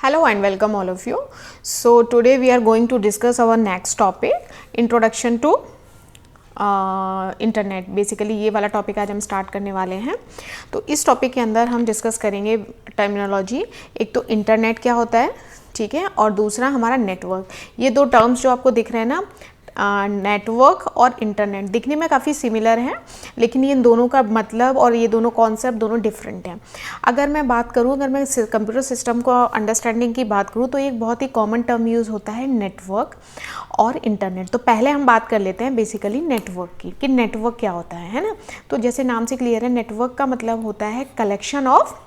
Hello and welcome all of you. So today we are going to discuss our next topic, introduction to internet. Basically ये वाला topic आज हम start करने वाले हैं. तो इस टॉपिक के अंदर हम डिस्कस करेंगे टर्मिनोलॉजी. एक तो इंटरनेट क्या होता है, ठीक है, और दूसरा हमारा नेटवर्क. ये दो टर्म्स जो आपको दिख रहे हैं ना, नेटवर्क और इंटरनेट, दिखने में काफ़ी सिमिलर हैं, लेकिन ये दोनों का मतलब और ये दोनों कॉन्सेप्ट दोनों डिफरेंट हैं. अगर मैं बात करूँ, अगर मैं कंप्यूटर सिस्टम को अंडरस्टैंडिंग की बात करूँ, तो एक बहुत ही कॉमन टर्म यूज़ होता है नेटवर्क और इंटरनेट. तो पहले हम बात कर लेते हैं बेसिकली नेटवर्क की, कि नेटवर्क क्या होता है ना. तो जैसे नाम से क्लियर है, नेटवर्क का मतलब होता है collection of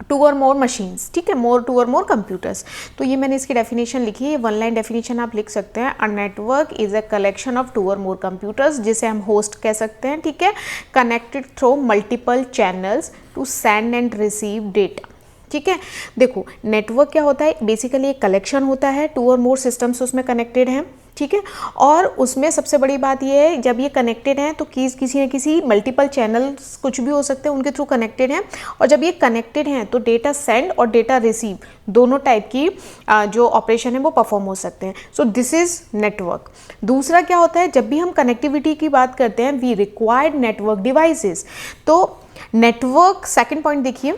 two or more machines, ठीक है, टू और मोर कंप्यूटर्स. तो ये मैंने इसकी डेफिनेशन लिखी है, ये वन लाइन डेफिनेशन आप लिख सकते हैं. A network is a collection of two or more computers, जिसे हम होस्ट कह सकते हैं, ठीक है, connected through multiple channels to send and receive data. ठीक है, देखो नेटवर्क क्या होता है, बेसिकली एक कलेक्शन होता है, टू और मोर सिस्टम्स उसमें कनेक्टेड हैं, ठीक है, और उसमें सबसे बड़ी बात ये है, जब ये कनेक्टेड हैं तो किसी न किसी मल्टीपल चैनल्स कुछ भी हो सकते हैं, उनके थ्रू कनेक्टेड हैं. और जब ये कनेक्टेड हैं तो डेटा सेंड और डेटा रिसीव दोनों टाइप की जो ऑपरेशन है वो परफॉर्म हो सकते हैं. So this is network. दूसरा क्या होता है, जब भी हम कनेक्टिविटी की बात करते हैं, वी रिक्वायर्ड नेटवर्क डिवाइसेस. तो नेटवर्क, सेकेंड पॉइंट देखिए,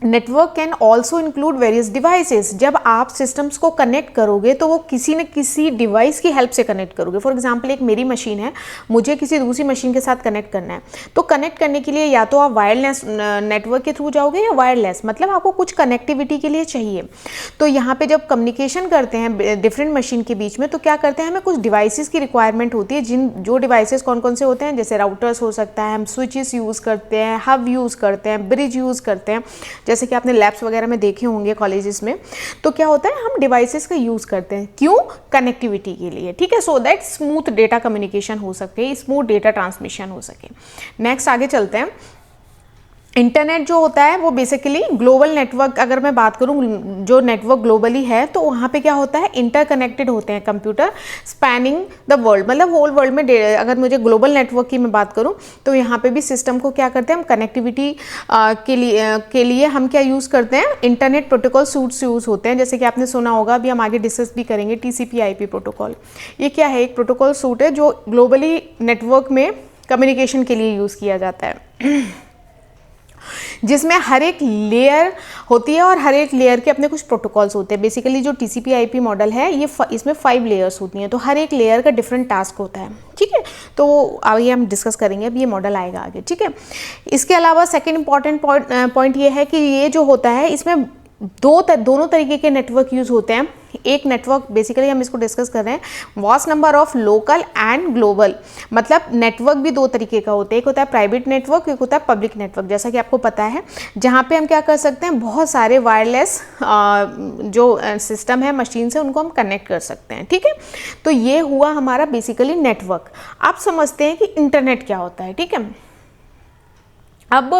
network can also include various devices. जब आप सिस्टम्स को कनेक्ट करोगे तो वो किसी न किसी डिवाइस की हेल्प से कनेक्ट करोगे. फॉर एग्जांपल, एक मेरी मशीन है, मुझे किसी दूसरी मशीन के साथ कनेक्ट करना है, तो कनेक्ट करने के लिए या तो आप वायरलेस नेटवर्क के थ्रू जाओगे या वायरलेस, मतलब आपको कुछ कनेक्टिविटी के लिए चाहिए. तो यहाँ पे जब कम्युनिकेशन करते हैं डिफरेंट मशीन के बीच में, तो क्या करते हैं, हमें कुछ डिवाइसेस की रिक्वायरमेंट होती है. जो डिवाइसेस कौन कौन से होते हैं, जैसे राउटर्स हो सकता है, हम स्विचेस यूज़ करते हैं, हब यूज़ करते हैं, ब्रिज यूज़ करते हैं, जैसे कि आपने लैब्स वगैरह में देखे होंगे कॉलेजेस में. तो क्या होता है, हम डिवाइसेस का यूज़ करते हैं, क्यों, कनेक्टिविटी के लिए, ठीक है, so that smooth data communication हो सके, स्मूथ डेटा ट्रांसमिशन हो सके. नेक्स्ट आगे चलते हैं. इंटरनेट जो होता है वो बेसिकली ग्लोबल नेटवर्क, अगर मैं बात करूं जो नेटवर्क ग्लोबली है, तो वहाँ पे क्या होता है, इंटरकनेक्टेड होते हैं कंप्यूटर स्पैनिंग द वर्ल्ड, मतलब होल वर्ल्ड में. अगर मुझे ग्लोबल नेटवर्क की मैं बात करूं, तो यहाँ पे भी सिस्टम को क्या करते हैं, हम कनेक्टिविटी के लिए हम क्या यूज़ करते हैं, इंटरनेट प्रोटोकॉल सूट्स यूज़ होते हैं. जैसे कि आपने सुना होगा, अभी हम आगे डिस्कस भी करेंगे, TCP/IP प्रोटोकॉल. ये क्या है, एक प्रोटोकॉल सूट है जो ग्लोबली नेटवर्क में कम्युनिकेशन के लिए यूज़ किया जाता है, जिसमें हर एक लेयर होती है और हर एक लेयर के अपने कुछ प्रोटोकॉल्स होते हैं. बेसिकली जो TCP/IP मॉडल है, ये इसमें 5 लेयर्स होती हैं, तो हर एक लेयर का डिफरेंट टास्क होता है, ठीक है. तो आगे हम डिस्कस करेंगे, अब ये मॉडल आएगा आगे, ठीक है. इसके अलावा सेकेंड इंपॉर्टेंट पॉइंट ये है कि ये जो होता है, इसमें दोनों तरीके के नेटवर्क यूज़ होते हैं. एक नेटवर्क, बेसिकली हम इसको डिस्कस कर रहे हैं, vast number of local and global. मतलब नेटवर्क भी दो तरीके का होता है, एक होता है प्राइवेट नेटवर्क, एक होता है पब्लिक नेटवर्क, जैसा कि आपको पता है, जहाँ पे हम क्या कर सकते हैं, बहुत सारे वायरलेस जो सिस्टम है, मशीन से, उनको हम कनेक्ट कर सकते हैं, ठीक है. तो ये हुआ हमारा बेसिकली नेटवर्क. आप समझते हैं कि इंटरनेट क्या होता है, ठीक है. अब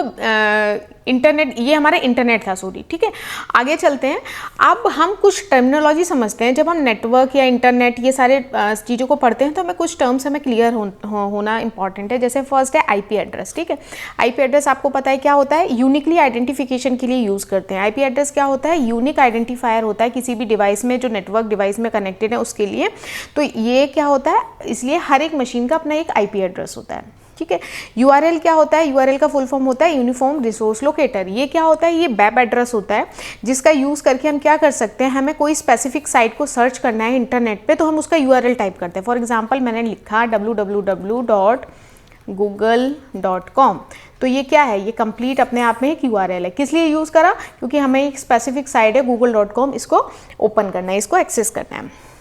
इंटरनेट, ये हमारा इंटरनेट था, सॉरी, ठीक है. आगे चलते हैं. अब हम कुछ टर्मिनोलॉजी समझते हैं. जब हम नेटवर्क या इंटरनेट ये सारे चीज़ों को पढ़ते हैं, तो हमें कुछ टर्म्स हमें क्लियर होना इंपॉर्टेंट है. जैसे फर्स्ट है IP एड्रेस, ठीक है. IP एड्रेस आपको पता है क्या होता है, यूनिकली आइडेंटिफिकेशन के लिए यूज़ करते हैं. IP एड्रेस क्या होता है, यूनिक आइडेंटिफायर होता है किसी भी डिवाइस में, जो नेटवर्क डिवाइस में कनेक्टेड है उसके लिए. तो ये क्या होता है, इसलिए हर एक मशीन का अपना एक IP एड्रेस होता है, ठीक है. URL क्या होता है, URL का फुल फॉर्म होता है यूनिफॉर्म रिसोर्स लोकेटर. ये क्या होता है, ये वेब एड्रेस होता है, जिसका यूज़ करके हम क्या कर सकते हैं, हमें कोई स्पेसिफिक साइट को सर्च करना है इंटरनेट पे, तो हम उसका URL टाइप करते हैं. फॉर एग्जांपल, मैंने लिखा www.google.com. तो ये क्या है, ये कंप्लीट अपने आप में एक URL है. किस लिए यूज़ करा, क्योंकि हमें एक स्पेसिफिक साइट है google.com, इसको ओपन करना है, इसको एक्सेस करना है.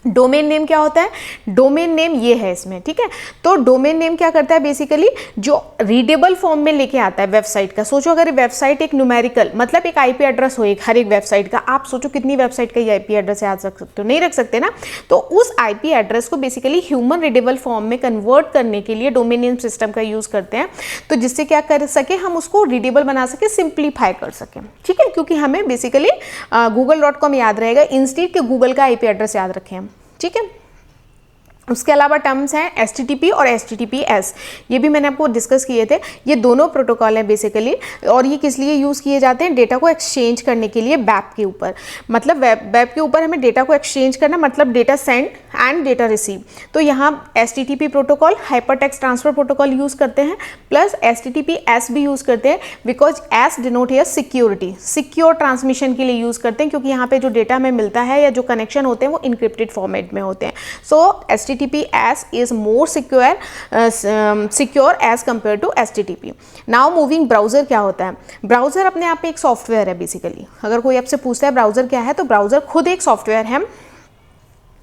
डोमेन नेम क्या होता है, डोमेन नेम ये है इसमें, ठीक है. तो डोमेन नेम क्या करता है, बेसिकली जो रीडेबल फॉर्म में लेके आता है वेबसाइट का. सोचो अगर वेबसाइट एक न्यूमेरिकल, मतलब एक IP एड्रेस हो, एक हर एक वेबसाइट का, आप सोचो कितनी वेबसाइट का ये IP एड्रेस याद रख सकते हो, नहीं रख सकते ना. तो उस IP एड्रेस को बेसिकली ह्यूमन रीडेबल फॉर्म में कन्वर्ट करने के लिए डोमेन नेम सिस्टम का यूज़ करते हैं. तो जिससे क्या कर सके, हम उसको रीडेबल बना सके, सिंप्लीफाई कर सकें, ठीक है. क्योंकि हमें बेसिकली google.com याद रहेगा, इंस्टीड के गूगल का IP एड्रेस याद रखें हम, ठीक है. उसके अलावा टर्म्स हैं HTTP और HTTPS, ये भी मैंने आपको डिस्कस किए थे। ये दोनों प्रोटोकॉल हैं बेसिकली, और ये किस लिए यूज़ किए जाते हैं? डेटा को एक्सचेंज करने के लिए वेब के ऊपर, मतलब वेब के ऊपर हमें डेटा को एक्सचेंज करना, मतलब data send and data receive. तो यहाँ HTTP protocol, hyper text transfer protocol use करते हैं, प्लस HTTPS भी यूज़ करते हैं, because S denote here security, secure transmission के लिए यूज़ करते हैं, क्योंकि यहाँ पे जो डेटा हमें मिलता है या जो कनेक्शन होते हैं वो इनक्रिप्टेड फॉर्मेट में होते हैं। सो HTTPS is more secure as compared to HTTP. Now moving browser क्या होता है? ब्राउज़र अपने आप में एक सॉफ्टवेयर है बेसिकली। अगर कोई आपसे पूछता है ब्राउज़र क्या है, तो ब्राउज़र खुद एक सॉफ्टवेयर है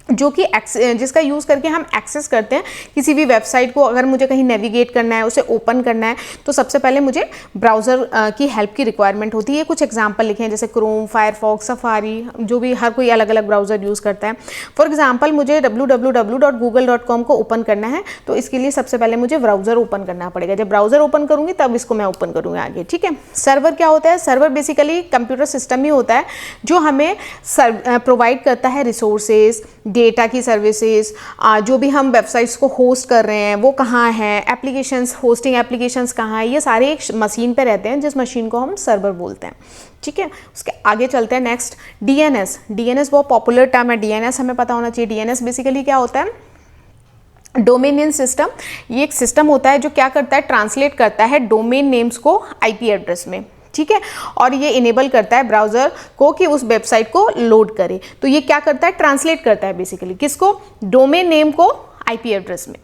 जो कि जिसका यूज़ करके हम एक्सेस करते हैं किसी भी वेबसाइट को। अगर मुझे कहीं नेविगेट करना है, उसे ओपन करना है, तो सबसे पहले मुझे ब्राउज़र की हेल्प की रिक्वायरमेंट होती है। कुछ एग्जांपल लिखे हैं, जैसे क्रोम, फायरफॉक्स, सफारी, जो भी हर कोई अलग अलग ब्राउज़र यूज़ करता है। फॉर एग्जांपल मुझे www.google.com को ओपन करना है, तो इसके लिए सबसे पहले मुझे ब्राउज़र ओपन करना पड़ेगा। जब ब्राउज़र ओपन करूँगी तब इसको मैं ओपन करूँगी आगे, ठीक है। सर्वर क्या होता है? सर्वर बेसिकली कंप्यूटर सिस्टम ही होता है जो हमें प्रोवाइड करता है रिसोर्सेज, डेटा की सर्विसेज, जो भी हम वेबसाइट्स को होस्ट कर रहे हैं वो कहाँ है, एप्लीकेशंस, होस्टिंग एप्लीकेशंस कहाँ है, ये सारे एक मशीन पे रहते हैं, जिस मशीन को हम सर्वर बोलते हैं, ठीक है। उसके आगे चलते हैं। Next DNS। DNS बहुत पॉपुलर टर्म है, DNS हमें पता होना चाहिए। DNS बेसिकली क्या होता है? Domain name system. ये एक सिस्टम होता है जो क्या करता है? ट्रांसलेट करता है डोमेन नेम्स को IP एड्रेस में, ठीक है, और ये इनेबल करता है ब्राउज़र को कि उस वेबसाइट को लोड करे। तो ये क्या करता है? ट्रांसलेट करता है बेसिकली किसको? डोमेन नेम को IP एड्रेस में,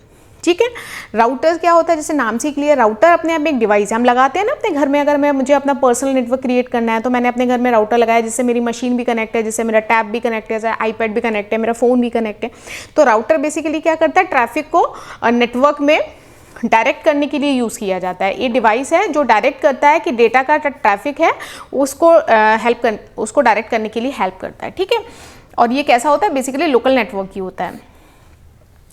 ठीक है। राउटर क्या होता है? जैसे नाम से क्लियर, राउटर अपने आप में एक डिवाइस है, हम लगाते हैं ना अपने घर में। अगर मुझे अपना पर्सनल नेटवर्क क्रिएट करना है, तो मैंने अपने घर में राउटर लगाया, जिससे मेरी मशीन भी कनेक्ट है, जिससे मेरा टैब भी कनेक्ट है, iPad भी कनेक्ट है, मेरा फ़ोन भी कनेक्ट है। तो राउटर बेसिकली क्या करता है? ट्रैफिक को नेटवर्क में डायरेक्ट करने के लिए यूज़ किया जाता है। ये डिवाइस है जो डायरेक्ट करता है कि डेटा का ट्रैफिक है उसको डायरेक्ट करने के लिए हेल्प करता है, ठीक है। और ये कैसा होता है? बेसिकली लोकल नेटवर्क ही होता है।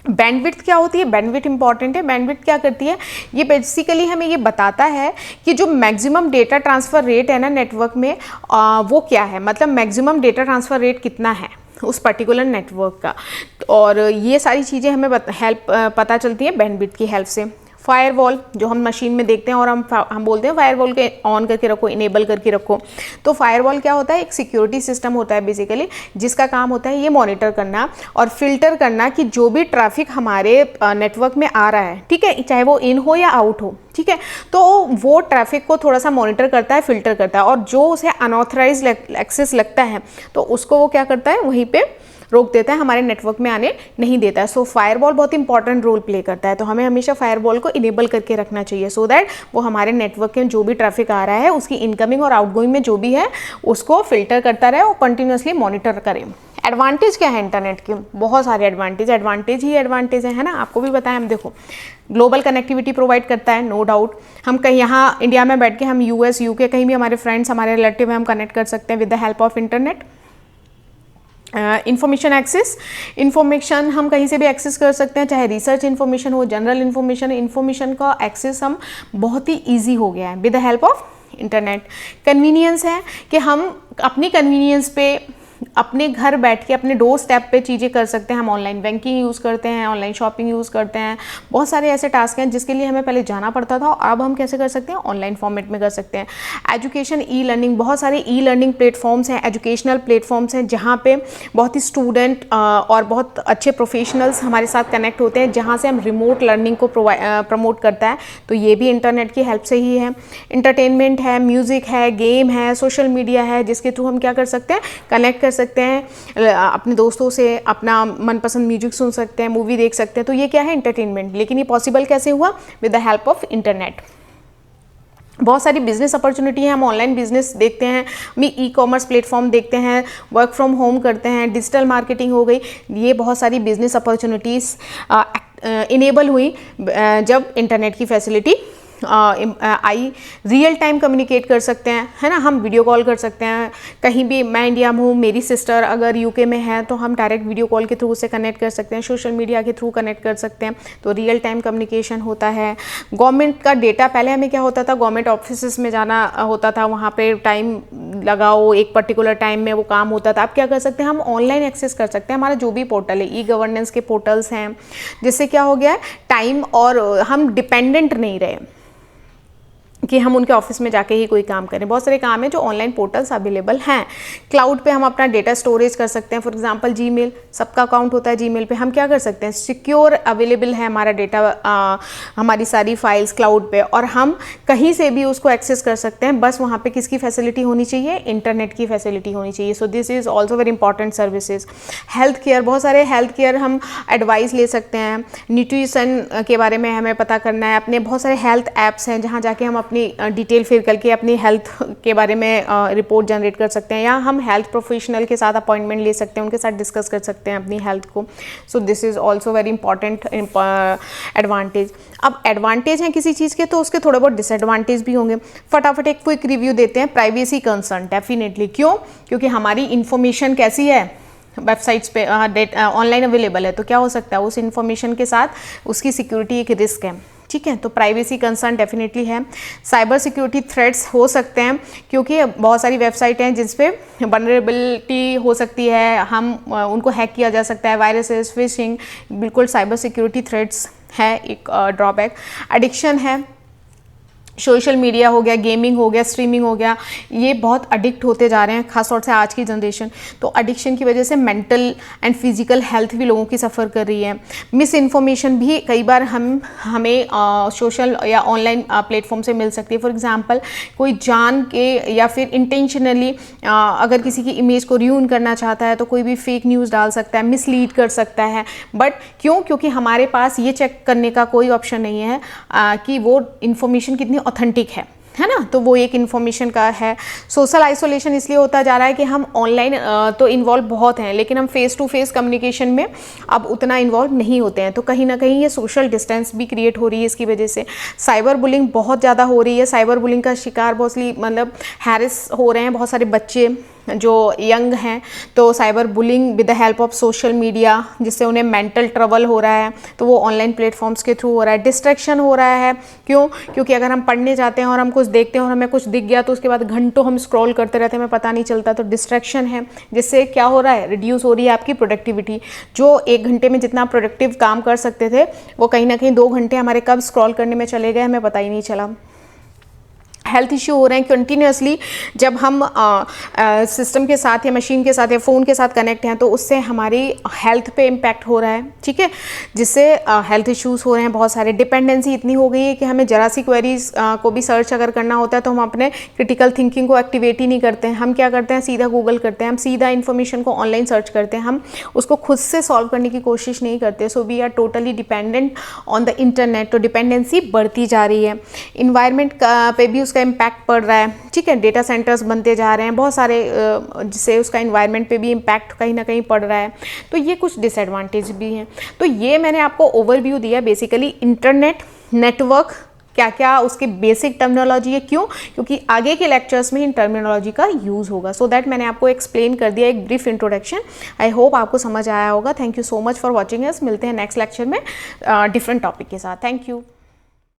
बैंडविड्थ क्या होती है? बैंडविड्थ इंपॉर्टेंट है। बैंडविड्थ क्या करती है? ये बेसिकली हमें ये बताता है कि जो मैक्सिमम डेटा ट्रांसफ़र रेट है ना नेटवर्क में, वो क्या है, मतलब मैक्सिमम डेटा ट्रांसफ़र रेट कितना है उस पर्टिकुलर नेटवर्क का। और ये सारी चीज़ें हमें पता चलती हैं बैंडविड्थ की हेल्प से। फायरवॉल जो हम मशीन में देखते हैं और हम बोलते हैं फायरवॉल के ऑन करके रखो, इनेबल करके रखो। तो फायरवॉल क्या होता है? एक सिक्योरिटी सिस्टम होता है बेसिकली, जिसका काम होता है ये मॉनिटर करना और फिल्टर करना कि जो भी ट्रैफिक हमारे नेटवर्क में आ रहा है, ठीक है, चाहे वो इन हो या आउट हो, ठीक है, तो वो ट्रैफिक को थोड़ा सा मॉनिटर करता है, फिल्टर करता है, और जो उसे अनऑथराइज्ड एक्सेस लगता है तो उसको वो क्या करता है? वहीं पे रोक देता है, हमारे नेटवर्क में आने नहीं देता है। सो फायरवॉल बहुत इंपॉर्टेंट रोल प्ले करता है। तो हमें हमेशा फायरवॉल को इनेबल करके रखना चाहिए, सो दैट वो हमारे नेटवर्क में जो भी ट्रैफिक आ रहा है उसकी इनकमिंग और आउटगोइंग में जो भी है उसको फिल्टर करता रहे और कंटिन्यूसली मॉनिटर करे। एडवांटेज क्या है इंटरनेट के? बहुत सारे एडवांटेज ही एडवांटेज है ना, आपको भी बताएं। हम देखो, ग्लोबल कनेक्टिविटी प्रोवाइड करता है, नो डाउट। हम कहीं यहाँ इंडिया में बैठ के हम US UK कहीं भी हमारे फ्रेंड्स, हमारे रिलेटिव हैं, हम कनेक्ट कर सकते हैं with the help of internet. Information access, information हम कहीं से भी एक्सेस कर सकते हैं, चाहे रिसर्च इन्फॉर्मेशन हो, जनरल इन्फॉर्मेशन का एक्सेस हम बहुत ही ईजी हो गया है with the help of internet. Convenience है कि हम अपनी कन्वीनियंस पे अपने घर बैठ के अपने डोर स्टेप पे चीज़ें कर सकते हैं। हम ऑनलाइन बैंकिंग यूज़ करते हैं, ऑनलाइन शॉपिंग यूज़ करते हैं, बहुत सारे ऐसे टास्क हैं जिसके लिए हमें पहले जाना पड़ता था, अब हम कैसे कर सकते हैं? ऑनलाइन फॉर्मेट में कर सकते हैं। एजुकेशन, ई-लर्निंग, बहुत सारे ई-लर्निंग प्लेटफॉर्म्स हैं, एजुकेशनल प्लेटफॉर्म्स हैं, जहाँ पे बहुत ही स्टूडेंट और बहुत अच्छे प्रोफेशनल्स हमारे साथ कनेक्ट होते हैं, जहाँ से हम रिमोट लर्निंग को प्रमोट करता है। तो ये भी इंटरनेट की हेल्प से ही है। इंटरटेनमेंट है, म्यूज़िक है, गेम है, सोशल मीडिया है, जिसके थ्रू हम क्या कर सकते हैं? कनेक्ट कर सकते हैं अपने दोस्तों से, अपना मनपसंद म्यूजिक सुन सकते हैं, मूवी देख सकते हैं। तो ये क्या है? इंटरटेनमेंट। लेकिन ये पॉसिबल कैसे हुआ? With the help of internet. बहुत सारी बिजनेस अपॉर्चुनिटी है, हम ऑनलाइन बिजनेस देखते हैं, हम ई-कॉमर्स प्लेटफॉर्म देखते हैं, वर्क फ्रॉम होम करते हैं, डिजिटल मार्केटिंग हो गई, ये बहुत सारी बिजनेस अपॉर्चुनिटीज़ इनेबल हुई जब इंटरनेट की फैसिलिटी आई। रियल टाइम कम्युनिकेट कर सकते हैं, है ना, हम वीडियो कॉल कर सकते हैं कहीं भी। मैं इंडिया में हूँ, मेरी सिस्टर अगर UK में है, तो हम डायरेक्ट वीडियो कॉल के थ्रू उससे कनेक्ट कर सकते हैं, सोशल मीडिया के थ्रू कनेक्ट कर सकते हैं। तो रियल टाइम कम्युनिकेशन होता है। गवर्नमेंट का डेटा, पहले हमें क्या होता था? गवर्नमेंट ऑफिस में जाना होता था, वहाँ पे टाइम लगाओ, एक पर्टिकुलर टाइम में वो काम होता था। अब क्या कर सकते हैं, हम ऑनलाइन एक्सेस कर सकते हैं। हमारा जो भी पोर्टल है, ई गवर्नेंस के पोर्टल्स हैं, जिससे क्या हो गया है, टाइम और हम डिपेंडेंट नहीं रहे कि हम उनके ऑफिस में जाके ही कोई काम करें। बहुत सारे काम हैं जो ऑनलाइन पोर्टल्स अवेलेबल हैं। क्लाउड पे हम अपना डेटा स्टोरेज कर सकते हैं। फॉर एग्जांपल जीमेल, सबका अकाउंट होता है जीमेल पे, हम क्या कर सकते हैं, सिक्योर अवेलेबल है हमारा डेटा, हमारी सारी फाइल्स क्लाउड पे, और हम कहीं से भी उसको एक्सेस कर सकते हैं। बस वहाँ पे किसकी फैसिलिटी होनी चाहिए, इंटरनेट की फैसिलिटी होनी चाहिए। So this is also very important services. Health care, बहुत सारे हेल्थ केयर हम एडवाइस ले सकते हैं। न्यूट्रिशन के बारे में हमें पता करना है, अपने बहुत सारे हेल्थ ऐप्स हैं जहाँ जाके हम डिटेल फिल करके अपनी हेल्थ के बारे में रिपोर्ट जनरेट कर सकते हैं, या हम हेल्थ प्रोफेशनल के साथ अपॉइंटमेंट ले सकते हैं, उनके साथ डिस्कस कर सकते हैं अपनी हेल्थ को। So this is also very important advantage. अब एडवांटेज हैं किसी चीज़ के, तो उसके थोड़े बहुत डिसएडवांटेज भी होंगे। फटाफट एक क्विक रिव्यू देते हैं। Privacy concern, definitely. क्यों? क्योंकि हमारी इंफॉर्मेशन कैसी है, वेबसाइट्स पे ऑनलाइन अवेलेबल है, तो क्या हो सकता है, उस इंफॉर्मेशन के साथ उसकी सिक्योरिटी एक रिस्क है। ठीक है, तो प्राइवेसी कंसर्न डेफिनेटली है। साइबर सिक्योरिटी थ्रेट्स हो सकते हैं, क्योंकि बहुत सारी वेबसाइट हैं जिस पे वनरेबिलिटी हो सकती है, हम उनको हैक किया जा सकता है, वायरसेस, फिशिंग, बिल्कुल साइबर सिक्योरिटी थ्रेट्स है एक ड्रॉबैक। एडिक्शन है, सोशल मीडिया हो गया, गेमिंग हो गया, स्ट्रीमिंग हो गया, ये बहुत एडिक्ट होते जा रहे हैं, खास तौर से आज की जनरेशन। तो एडिक्शन की वजह से मेंटल एंड फिजिकल हेल्थ भी लोगों की सफ़र कर रही है। मिस इन्फॉर्मेशन भी कई बार हमें सोशल या ऑनलाइन प्लेटफॉर्म से मिल सकती है। फॉर एग्जांपल, कोई जान के या फिर इंटेंशनली अगर किसी की इमेज को र्यून करना चाहता है, तो कोई भी फेक न्यूज़ डाल सकता है, मिसलीड कर सकता है। बट क्यों? क्योंकि हमारे पास ये चेक करने का कोई ऑप्शन नहीं है कि वो इन्फॉर्मेशन कितनी ऑथेंटिक है ना, तो वो एक इन्फॉर्मेशन का है। सोशल आइसोलेशन इसलिए होता जा रहा है कि हम ऑनलाइन तो इन्वॉल्व बहुत हैं, लेकिन हम फेस टू फेस कम्युनिकेशन में अब उतना इन्वॉल्व नहीं होते हैं, तो कहीं ना कहीं ये सोशल डिस्टेंस भी क्रिएट हो रही है इसकी वजह से। साइबर बुलिंग बहुत ज़्यादा हो रही है। साइबर बुलिंग का शिकार मतलब हैरेस हो रहे हैं बहुत सारे बच्चे जो यंग हैं, तो cyber bullying with the help of social media, जिससे उन्हें मेंटल ट्रबल हो रहा है, तो वो ऑनलाइन प्लेटफॉर्म्स के थ्रू हो रहा है। डिस्ट्रैक्शन हो रहा है, क्यों? क्योंकि अगर हम पढ़ने जाते हैं और हम कुछ देखते हैं और हमें कुछ दिख गया, तो उसके बाद घंटों हम स्क्रॉल करते रहते हैं, हमें पता नहीं चलता, तो डिस्ट्रैक्शन है, जिससे क्या हो रहा है, रिड्यूस हो रही है आपकी प्रोडक्टिविटी। जो 1 घंटे में जितना प्रोडक्टिव काम कर सकते थे, वो कहीं ना कहीं 2 घंटे हमारे कब स्क्रॉल करने में चले गए, हमें पता ही नहीं चला। हेल्थ इश्यू हो रहे हैं कंटिन्यूसली, जब हम सिस्टम के साथ या मशीन के साथ या फ़ोन के साथ कनेक्ट हैं, तो उससे हमारी हेल्थ पे इम्पैक्ट हो रहा है। ठीक है, जिससे हेल्थ इश्यूज़ हो रहे हैं बहुत सारे। डिपेंडेंसी इतनी हो गई है कि हमें जरा सी क्वेरीज को भी सर्च अगर करना होता है, तो हम अपने क्रिटिकल थिंकिंग को एक्टिवेट ही नहीं करते हैं। हम क्या करते हैं, सीधा गूगल करते हैं, हम सीधा इन्फॉर्मेशन को ऑनलाइन सर्च करते हैं, हम उसको खुद से सॉल्व करने की कोशिश नहीं करते। So we are totally dependent on the internet, तो डिपेंडेंसी बढ़ती जा रही है। इन्वायरमेंट पे भी उसका इम्पैक्ट पड़ रहा है। ठीक है, डेटा सेंटर्स बनते जा रहे हैं बहुत सारे, जिससे उसका इन्वायरमेंट पे भी इम्पैक्ट कहीं ना कहीं पड़ रहा है। तो ये कुछ डिसएडवांटेज भी हैं। तो ये मैंने आपको ओवरव्यू दिया बेसिकली इंटरनेट नेटवर्क, क्या क्या उसके बेसिक टर्मिनोलॉजी है। क्यों? क्योंकि आगे के लेक्चर्स में इन टर्मिनोलॉजी का यूज़ होगा। सो दैट मैंने आपको एक्सप्लेन कर दिया, एक ब्रीफ इंट्रोडक्शन। आई होप आपको समझ आया होगा। Thank you so much for watching us. मिलते हैं नेक्स्ट लेक्चर में डिफरेंट टॉपिक के साथ। Thank you.